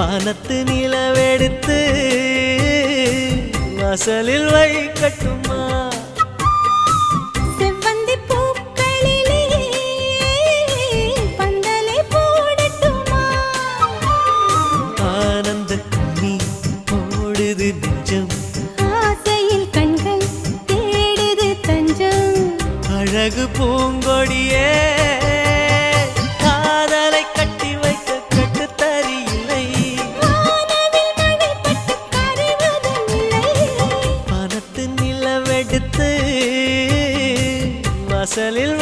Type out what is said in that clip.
வானத்து நிலவெடுத்து வாசலில் வைக்கட்டுமா? செவ்வந்தி பூக்களிலே பந்தலை போடட்டுமா? ஆனந்த கண்ணீர் ஓடுது நெஞ்சம், ஆசையில் கண்கள் தேடுது தஞ்சம். அழகு பூங்கொடியே காதலை கட்டி வைக்க கட்டுத்தறியில்லை. வானவில் மழைப்பட்டு கரைவதுமில்லை. வானத்து நிலவெடுத்து வாசலில்